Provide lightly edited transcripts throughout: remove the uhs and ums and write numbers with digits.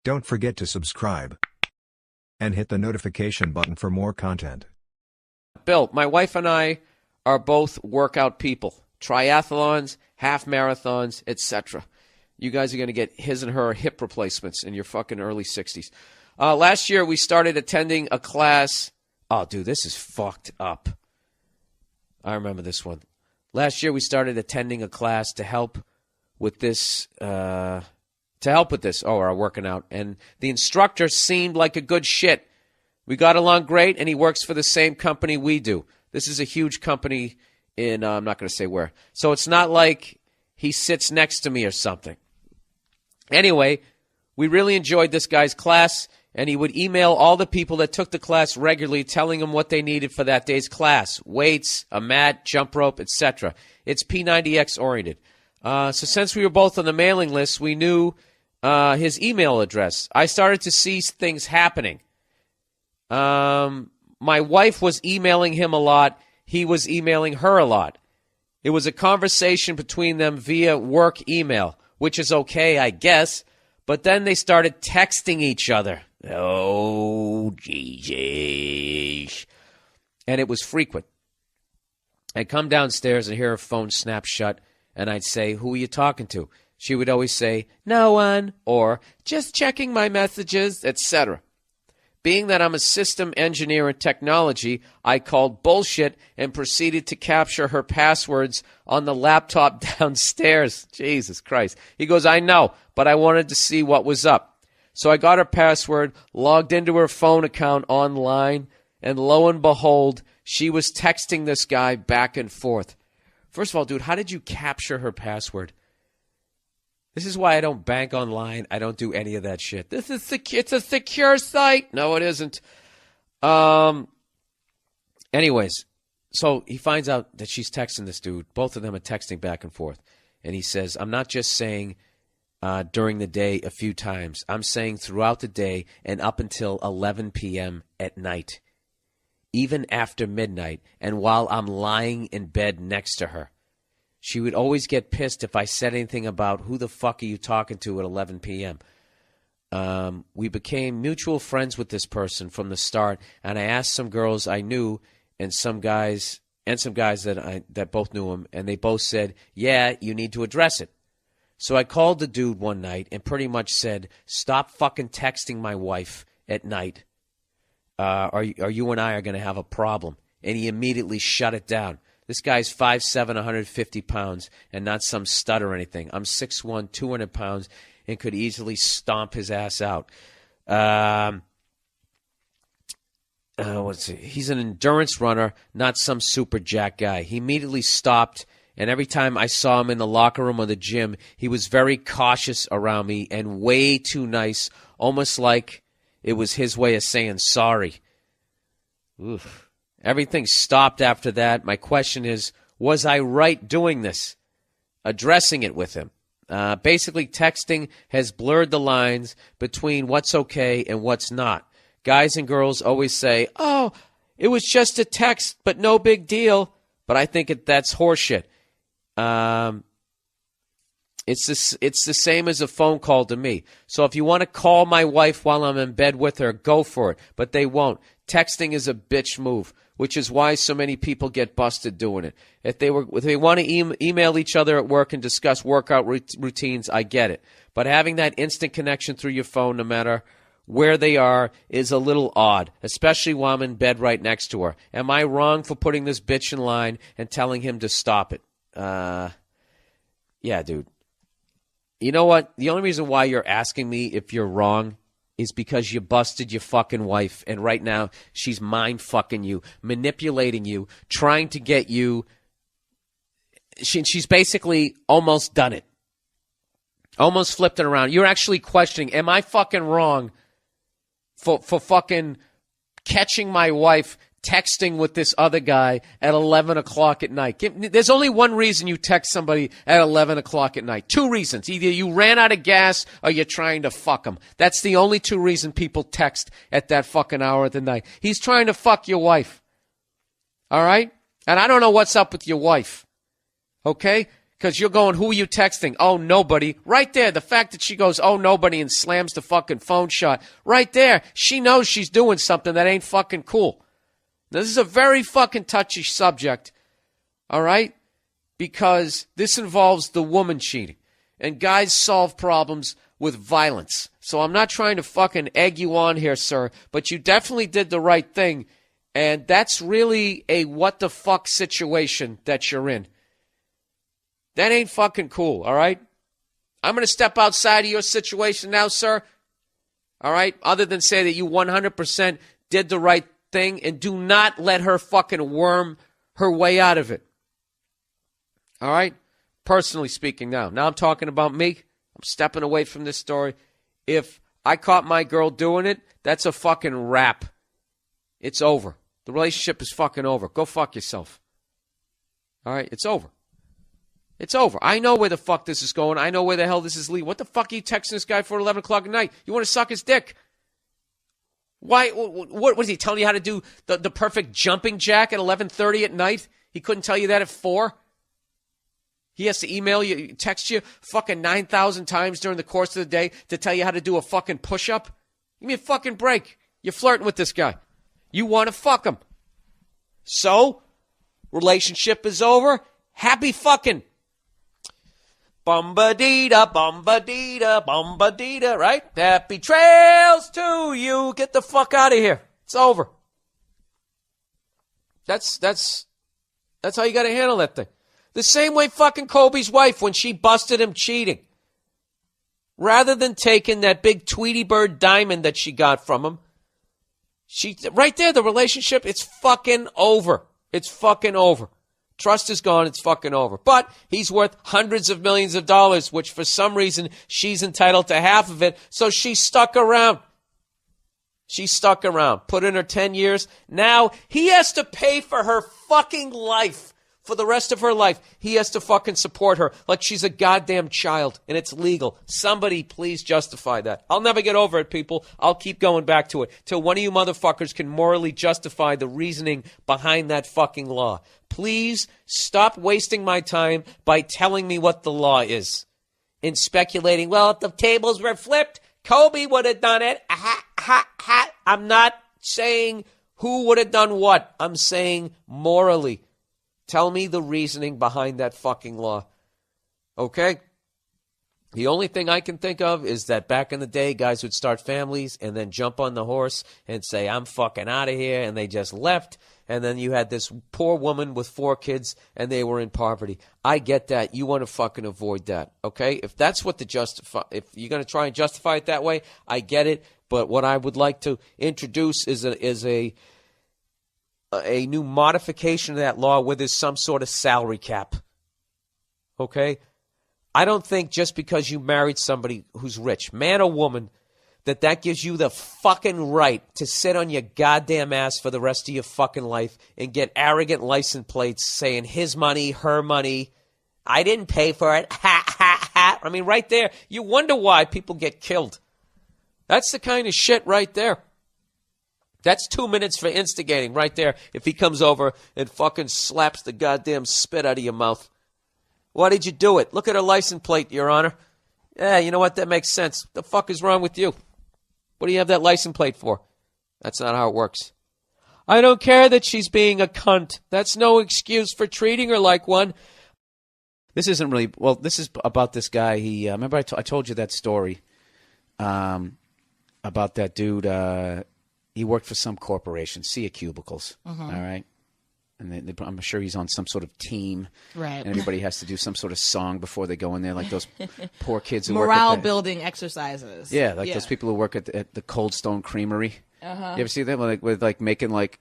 Don't forget to subscribe and hit the notification button for more content. Bill, my wife and I are both workout people. Triathlons, half marathons, etc. You guys are going to get his and her hip replacements in your fucking early 60s. Last year, we started attending a class. Oh, dude, this is fucked up. I remember this one. Last year, we started attending a class to help with this. Or working out. And the instructor seemed like a good shit. We got along great, and he works for the same company we do. This is a huge company in, I'm not going to say where. So it's not like he sits next to me or something. Anyway, we really enjoyed this guy's class, and he would email all the people that took the class regularly telling them what they needed for that day's class. Weights, a mat, jump rope, etc. It's P90X oriented. So since we were both on the mailing list, we knew his email address. I started to see things happening. My wife was emailing him a lot. He was emailing her a lot. It was a conversation between them via work email, which is okay, I guess. But then they started texting each other. Oh, Jesus. And it was frequent. I'd come downstairs and hear her phone snap shut, and I'd say, "Who are you talking to?" She would always say, "No one," or "just checking my messages," etc. Being that I'm a system engineer in technology, I called bullshit and proceeded to capture her passwords on the laptop downstairs. Jesus Christ. He goes, "I know, but I wanted to see what was up." So I got her password, logged into her phone account online, and lo and behold, she was texting this guy back and forth. First of all, dude, how did you capture her password? This is why I don't bank online. I don't do any of that shit. It's a secure site. No, it isn't. Anyways, so he finds out that she's texting this dude. Both of them are texting back and forth. And he says, "I'm not just saying during the day a few times. I'm saying throughout the day and up until 11 p.m. at night. Even after midnight and while I'm lying in bed next to her. She would always get pissed if I said anything about who the fuck are you talking to at 11 p.m. We became mutual friends with this person from the start, and I asked some girls I knew and some guys that both knew him, and they both said, "Yeah, you need to address it." So I called the dude one night and pretty much said, "Stop fucking texting my wife at night, or you and I are going to have a problem." And he immediately shut it down. This guy's 5'7", 150 pounds, and not some stud or anything. I'm 6'1", 200 pounds, and could easily stomp his ass out. He's an endurance runner, not some super jack guy. He immediately stopped, and every time I saw him in the locker room or the gym, he was very cautious around me and way too nice, almost like it was his way of saying sorry. Oof. Everything stopped after that. My question is, was I right doing this? Addressing it with him. Basically, texting has blurred the lines between what's okay and what's not. Guys and girls always say, "Oh, it was just a text, but no big deal." But I think that's horseshit. It's the same as a phone call to me. So if you want to call my wife while I'm in bed with her, go for it. But they won't. Texting is a bitch move, which is why so many people get busted doing it. If they want to email each other at work and discuss workout routines, I get it. But having that instant connection through your phone, no matter where they are, is a little odd, especially while I'm in bed right next to her. Am I wrong for putting this bitch in line and telling him to stop it? Yeah, dude. You know what? The only reason why you're asking me if you're wrong is because you busted your fucking wife, and right now she's mind-fucking you, manipulating you, trying to get you. She's basically almost done it. Almost flipped it around. You're actually questioning, am I fucking wrong for fucking catching my wife texting with this other guy at 11 o'clock at night? There's only one reason you text somebody at 11 o'clock at night. Two reasons. Either you ran out of gas or you're trying to fuck them. That's the only two reasons people text at that fucking hour of the night. He's trying to fuck your wife. All right? And I don't know what's up with your wife. Okay? Because you're going, who are you texting? Oh, nobody. Right there, the fact that she goes, oh, nobody, and slams the fucking phone shut. Right there, she knows she's doing something that ain't fucking cool. Now, this is a very fucking touchy subject, all right? Because this involves the woman cheating. And guys solve problems with violence. So I'm not trying to fucking egg you on here, sir, but you definitely did the right thing. And that's really a what the fuck situation that you're in. That ain't fucking cool, all right? I'm going to step outside of your situation now, sir. All right? Other than say that you 100% did the right thing, and do not let her fucking worm her way out of it. All right? Personally speaking now. Now I'm talking about me. I'm stepping away from this story. If I caught my girl doing it, that's a fucking wrap. It's over. The relationship is fucking over. Go fuck yourself. All right? It's over. It's over. I know where the fuck this is going. I know where the hell this is leading. What the fuck are you texting this guy for at 11 o'clock at night? You want to suck his dick? Why? What is he telling you how to do the perfect jumping jack at 11:30 at night? He couldn't tell you that at 4? He has to email you, text you fucking 9,000 times during the course of the day to tell you how to do a fucking push-up? Give me a fucking break. You're flirting with this guy. You want to fuck him. So, relationship is over. Happy fucking. Bum-ba-dee-da, bum-ba-dee-da, bum-ba-dee-da, right? Happy trails to you. Get the fuck out of here. It's over. That's how you got to handle that thing. The same way fucking Kobe's wife when she busted him cheating. Rather than taking that big Tweety Bird diamond that she got from him, right there, the relationship, it's fucking over. It's fucking over. Trust is gone. It's fucking over. But he's worth hundreds of millions of dollars, which for some reason she's entitled to half of it. So she stuck around. She stuck around. Put in her 10 years. Now he has to pay for her fucking life. For the rest of her life, he has to fucking support her like she's a goddamn child, and it's legal. Somebody please justify that. I'll never get over it, people. I'll keep going back to it till one of you motherfuckers can morally justify the reasoning behind that fucking law. Please stop wasting my time by telling me what the law is and speculating, well, if the tables were flipped, Kobe would have done it. I'm not saying who would have done what. I'm saying morally. Tell me the reasoning behind that fucking law. Okay? The only thing I can think of is that back in the day, guys would start families and then jump on the horse and say, I'm fucking out of here, and they just left. And then you had this poor woman with 4 kids, and they were in poverty. I get that. You want to fucking avoid that, okay? If that's what if you're going to try and justify it that way, I get it. But what I would like to introduce is a new modification of that law where there's some sort of salary cap. Okay? I don't think just because you married somebody who's rich, man or woman, that gives you the fucking right to sit on your goddamn ass for the rest of your fucking life and get arrogant license plates saying his money, her money. I didn't pay for it. Ha, ha, ha. I mean, right there, you wonder why people get killed. That's the kind of shit right there. That's 2 minutes for instigating right there if he comes over and fucking slaps the goddamn spit out of your mouth. Why did you do it? Look at her license plate, Your Honor. Yeah, you know what? That makes sense. The fuck is wrong with you? What do you have that license plate for? That's not how it works. I don't care that she's being a cunt. That's no excuse for treating her like one. This isn't really... Well, this is about this guy. He remember I told you that story about that dude... He worked for some corporation, Sea Cubicles, all right? And I'm sure he's on some sort of team. Right. And everybody has to do some sort of song before they go in there, like those poor kids who work at morale-building exercises. Yeah, like those people who work at the Cold Stone Creamery. You ever see them? With making, like,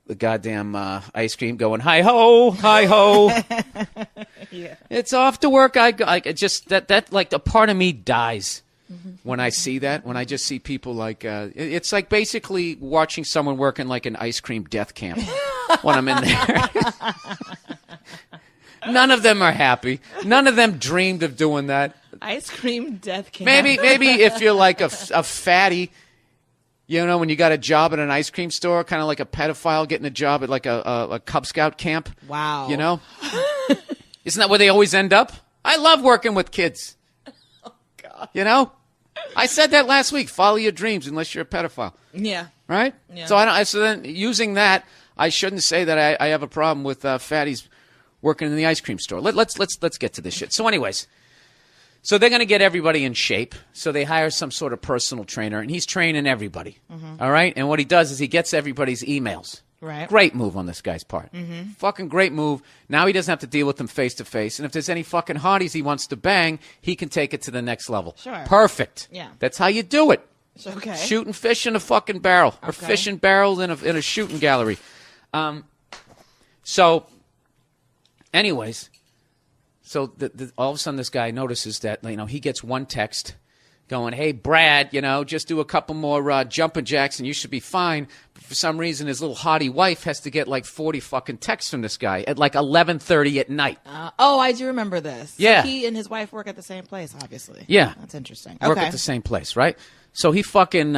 the goddamn ice cream going, hi-ho, hi-ho. Yeah. It's off to work. I just, that like, a part of me dies. When I see that, when I just see people like, it's like basically watching someone work in like an ice cream death camp when I'm in there. None of them are happy. None of them dreamed of doing that. Ice cream death camp. Maybe if you're like a fatty, you know, when you got a job at an ice cream store, kind of like a pedophile getting a job at like a Cub Scout camp. Wow. You know? Isn't that where they always end up? I love working with kids. Oh, God. You know? I said that last week. Follow your dreams unless you're a pedophile. Yeah. Right? Yeah. So then using that, I shouldn't say that I have a problem with fatties working in the ice cream store. Let's get to this shit. So anyways, so they're going to get everybody in shape. So they hire some sort of personal trainer, and he's training everybody. All right? And what he does is he gets everybody's emails. Right. Great move on this guy's part. Fucking great move. Now he doesn't have to deal with them face to face. And if there's any fucking hotties he wants to bang, he can take it to the next level. Sure. Perfect. Yeah. That's how you do it. It's okay. Shooting fish in a fucking barrel, or Okay. fishing barrels in a shooting gallery. So, anyways, so all of a sudden this guy notices that he gets one text going, "Hey Brad, just do a couple more jumping jacks and you should be fine." But for some reason, his little hottie wife has to get like 40 fucking texts from this guy at like 11:30 at night. I do remember this. Yeah. So he and his wife work at the same place, obviously. Yeah. That's interesting. Work Okay. at the same place, right? So he fucking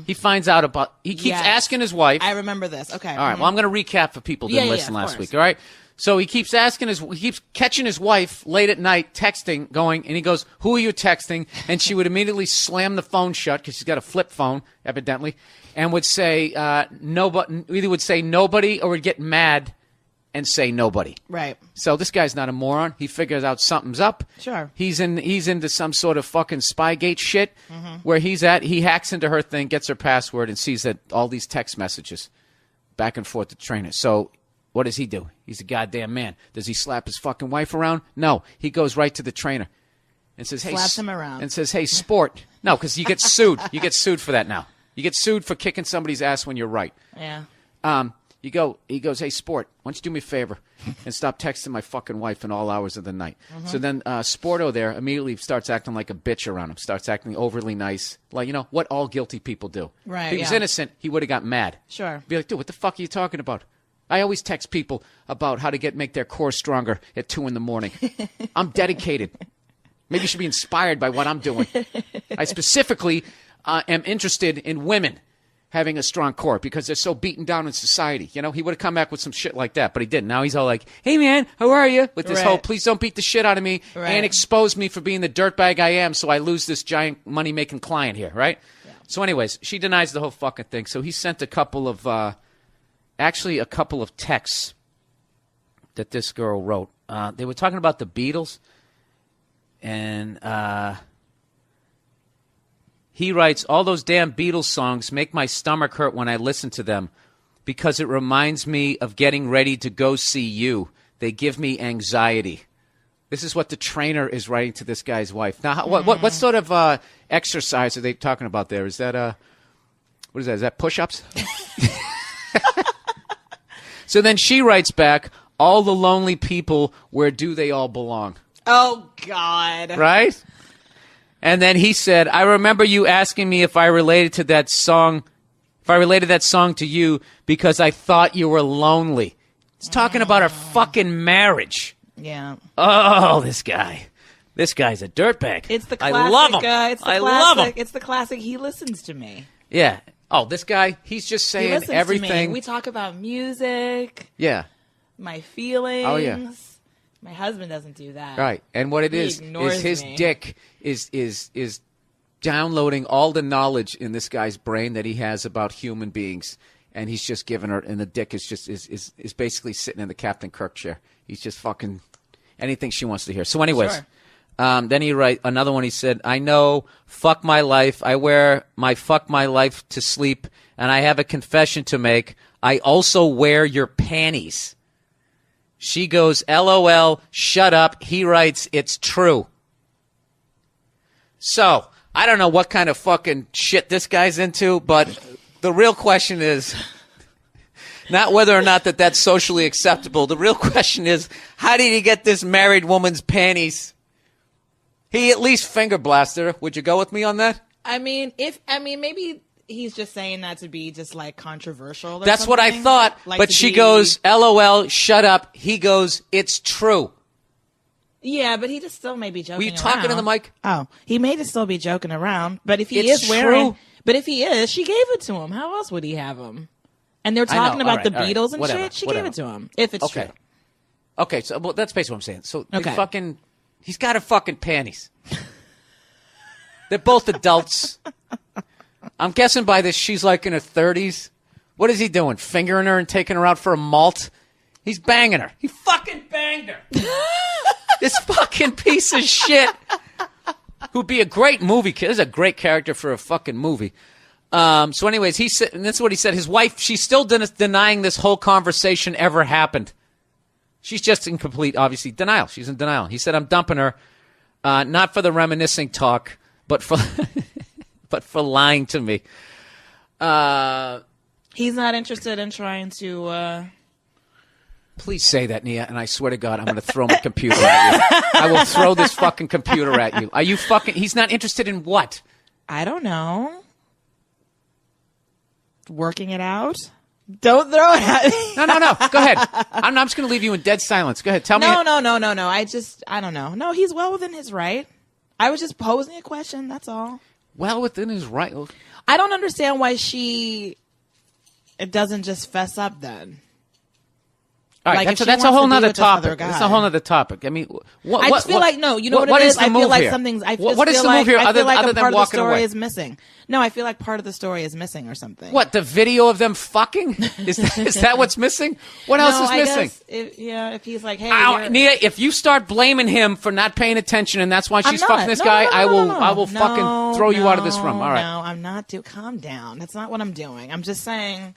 he finds out about. He keeps Yes. asking his wife. I remember this. Okay. All right. Well, I'm going to recap for people who didn't Yeah, listen of last course. week. All right. So he keeps he keeps catching his wife late at night texting, going, and he goes, "Who are you texting?" And she would immediately slam the phone shut because she's got a flip phone, evidently, and would say nobody. Either would say nobody or would get mad and say nobody. Right. So this guy's not a moron. He figures out something's up. Sure. He's into some sort of fucking Spygate shit where he's at. He hacks into her thing, gets her password, and sees that all these text messages back and forth to trainer. So what does he do? He's a goddamn man. Does he slap his fucking wife around? No. He goes right to the trainer and says, "Hey," Slaps him around. and says, "Hey, sport." No, because you get sued. You get sued for that now. You get sued for kicking somebody's ass when you're right. Yeah. He goes, "Hey, sport, why don't you do me a favor and stop texting my fucking wife in all hours of the night?" So then Sporto there immediately starts acting like a bitch around him, starts acting overly nice, like, what all guilty people do. Right, If he was yeah. innocent, he would have got mad. Sure. Be like, "Dude, what the fuck are you talking about? I always text people about how to make their core stronger at 2 a.m. I'm dedicated. Maybe you should be inspired by what I'm doing. I specifically am interested in women having a strong core because they're so beaten down in society." He would have come back with some shit like that, but he didn't. Now he's all like, "Hey, man, how are you?" With this Right. whole, "Please don't beat the shit out of me Right. and expose me for being the dirtbag I am so I lose this giant money-making client here," right? Yeah. So anyways, she denies the whole fucking thing. So he sent a couple of texts that this girl wrote. They were talking about the Beatles, and he writes, "All those damn Beatles songs make my stomach hurt when I listen to them because it reminds me of getting ready to go see you. They give me anxiety." This is what the trainer is writing to this guy's wife. Now, what sort of exercise are they talking about there? Is that what is that? Is that push-ups? So then she writes back, "All the lonely people, where do they all belong?" Oh, God. Right? And then he said, "I remember you asking me if I related that song to you because I thought you were lonely." It's talking about her fucking marriage. Yeah. Oh, this guy. This guy's a dirtbag. It's the classic. I love him. It's the I classic. love him. It's the classic. He listens to me. Yeah. Oh, this guy, he's just He saying listens everything. to me. We talk about music, Yeah. my feelings. Oh, yeah. My husband doesn't do that. Right. And what it He is ignores his me. dick is downloading all the knowledge in this guy's brain that he has about human beings, and he's just giving her, and the dick is just is basically sitting in the Captain Kirk chair. He's just fucking anything she wants to hear. So anyways, Sure. then he write another one. He said, "I know, fuck my life. I wear my fuck my life to sleep, and I have a confession to make. I also wear your panties." She goes, "LOL, shut up." He writes, "It's true." So, I don't know what kind of fucking shit this guy's into, but the real question is not whether or not that's socially acceptable. The real question is, how did he get this married woman's panties? He at least finger blasted her. Would you go with me on that? Maybe he's just saying that to be just like controversial. Or That's what I something. thought. Like But to she be- goes, "LOL, shut up." He goes, "It's true." Yeah, but he just still may be joking. Were you talking to the around. mic? Oh, he may just still be joking around. But if he It's is wearing, true. but if he is, she gave it to him. How else would he have him? And they're I know. talking about All the right. Beatles and Whatever. shit. She Whatever. gave it to him. If it's Okay. true. Okay, so well, that's basically what I'm saying. So Okay. he's got her fucking panties. They're both adults. I'm guessing by this she's like in her 30s. What is he doing? Fingering her and taking her out for a malt? He's banging her. He fucking banged her. This fucking piece of shit. Who'd be a great movie kid. This is a great character for a fucking movie. So anyways, he said, and that's what he said. His wife, she's still denying this whole conversation ever happened. She's just in complete, obviously, denial. She's in denial. He said, I'm dumping her, not for the reminiscing talk, but for but for lying to me. He's not interested in trying to. Please say that, Nia, and I swear to God, I'm going to throw my computer at you. I will throw this fucking computer at you. Are you fucking... He's not interested in what? I don't know. Working it out? Don't throw it at me. No. Go ahead. I'm just going to leave you in dead silence. Go ahead. Tell me. No. I don't know. No, he's well within his right. I was just posing a question. That's all. Well within his right. I don't understand why it doesn't just fess up then. All right, Like, if she that's a wants whole to be nother with this other topic. guy. That's a whole nother topic. I mean, I just feel like, no, you know what it is? is the I move feel like here? something's, I What just is feel the like, move here I other feel like than a part of the walking story away? is missing. No, I feel like part of the story is missing or something. What, the video of them fucking? Is that what's missing? What else No, is I missing? guess if he's like, hey, Nia, if you start blaming him for not paying attention and that's why she's I'm fucking not. this No, guy, no, I will no. I will fucking throw you out of this room. All right. No, I'm not. Calm down. That's not what I'm doing. I'm just saying.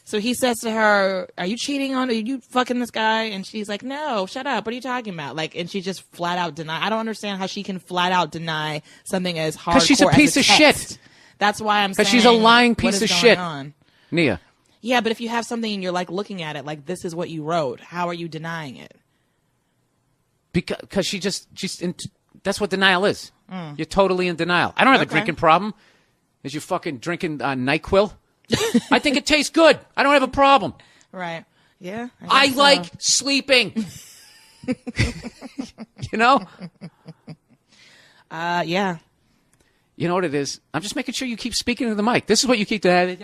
So he says to her, are you cheating on, are you fucking this guy? And she's like, no, shut up. What are you talking about? Like, and she just flat out deny. I don't understand how she can flat out deny something as hardcore Because she's a piece of text. shit. That's why I'm saying. Because she's a lying what piece is of going shit. on? Nia. Yeah, but if you have something and you're like looking at it, like this is what you wrote, how are you denying it? Because that's what denial is. You're totally in denial. I don't have a Okay. drinking problem. Is you fucking drinking NyQuil? I think it tastes good. I don't have a problem. Right. Yeah. I guess like so. sleeping. You know? Yeah. You know what it is? I'm just making sure you keep speaking to the mic. This is what you keep doing.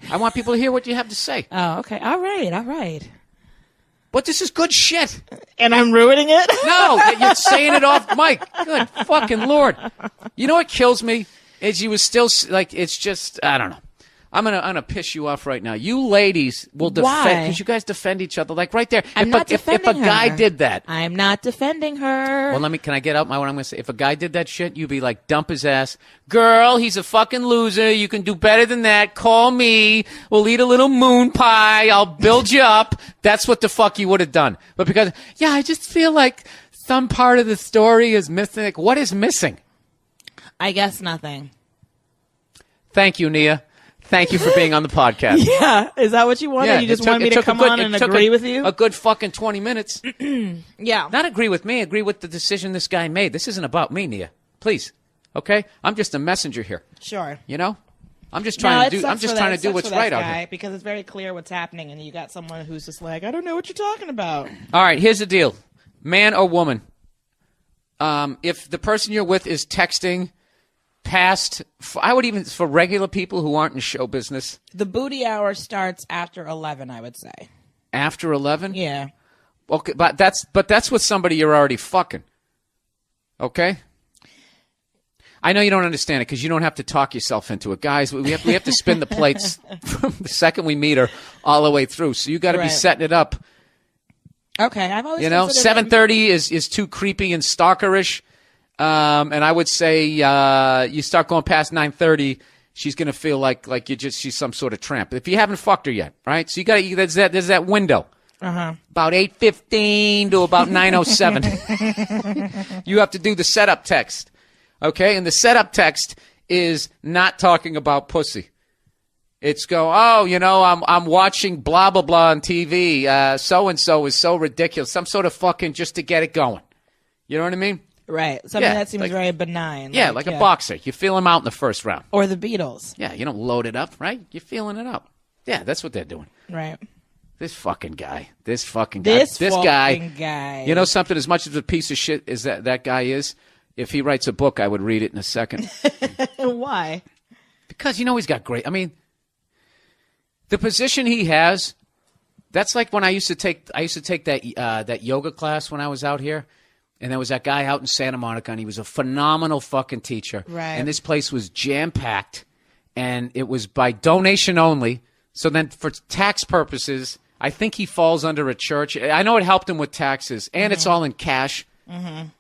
I want people to hear what you have to say. Oh, okay. All right. But this is good shit. And I'm ruining it? No, you're saying it off mic. Good fucking Lord. You know what kills me? Is you was still, like, it's just, I don't know. I'm gonna piss you off right now. You ladies will defend, Why? because you guys defend each other, like right there. I'm if not if a defending guy her. did that, I'm not defending her. well, can I get out what I'm gonna say? If a guy did that shit, you'd be like, dump his ass. Girl, he's a fucking loser. You can do better than that. Call me. We'll eat a little moon pie. I'll build you up. That's what the fuck you would have done. But because, yeah, I just feel like some part of the story is missing. Like, what is missing? I guess nothing. Thank you, Nia. Thank you for being on the podcast. Yeah. Is that what you wanted? You just wanted me to come on and agree with you? A good fucking 20 minutes. Yeah. Not agree with me. Agree with the decision this guy made. This isn't about me, Nia. Please. Okay? I'm just a messenger here. Sure. You know? I'm just No, trying it to do. sucks I'm just for trying that- to do sucks what's for that right out guy, here. because it's very clear what's happening, and you got someone who's just like, I don't know what you're talking about. All right. Here's the deal, man or woman. If the person you're with is texting past, I would even for regular people who aren't in show business. The booty hour starts after 11, I would say. After 11. Yeah. Okay, but that's with somebody you're already fucking. Okay. I know you don't understand it because you don't have to talk yourself into it, guys. We have to spin the plates from the second we meet her all the way through. So you got to be Right. setting it up. Okay. I've always 7:30 is too creepy and stalkerish. And I would say you start going past 9:30, she's gonna feel like she's some sort of tramp. If you haven't fucked her yet, right? So you got there's that window. About 8:15 to about 9:07. You have to do the setup text. Okay, and the setup text is not talking about pussy. It's I'm watching blah blah blah on TV. So and so is so ridiculous. Some sort of fucking just to get it going. You know what I mean? Right. Something Yeah, that seems like- very benign. Yeah, like a boxer. You feel him out in the first round. Or the Beatles. Yeah, you don't load it up, right? You're feeling it out. Yeah, that's what they're doing. Right. This fucking guy. This This guy. fucking guy. You know something? As much of a piece of shit as that guy is, if he writes a book, I would read it in a second. Why? Because he's got great. I mean, the position he has, That's like when I used to take that yoga class when I was out here. And there was that guy out in Santa Monica, and he was a phenomenal fucking teacher. Right. And this place was jam-packed, and it was by donation only. So then for tax purposes, I think he falls under a church. I know it helped him with taxes, and it's all in cash.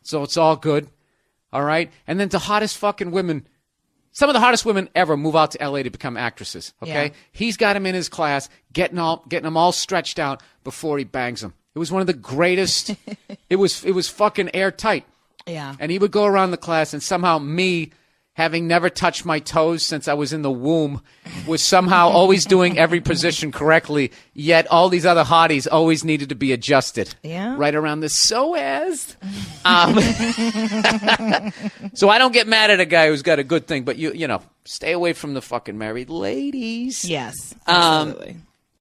So it's all good. All right? And then the hottest fucking women, some of the hottest women ever move out to L.A. to become actresses. Okay? Yeah. He's got them in his class, getting them all stretched out before he bangs them. It was one of the greatest. It was fucking airtight. Yeah. And he would go around the class, and somehow me, having never touched my toes since I was in the womb, was somehow always doing every position correctly, yet all these other hotties always needed to be adjusted. Yeah. Right around the psoas. So I don't get mad at a guy who's got a good thing, but you know, stay away from the fucking married ladies. Yes. Absolutely.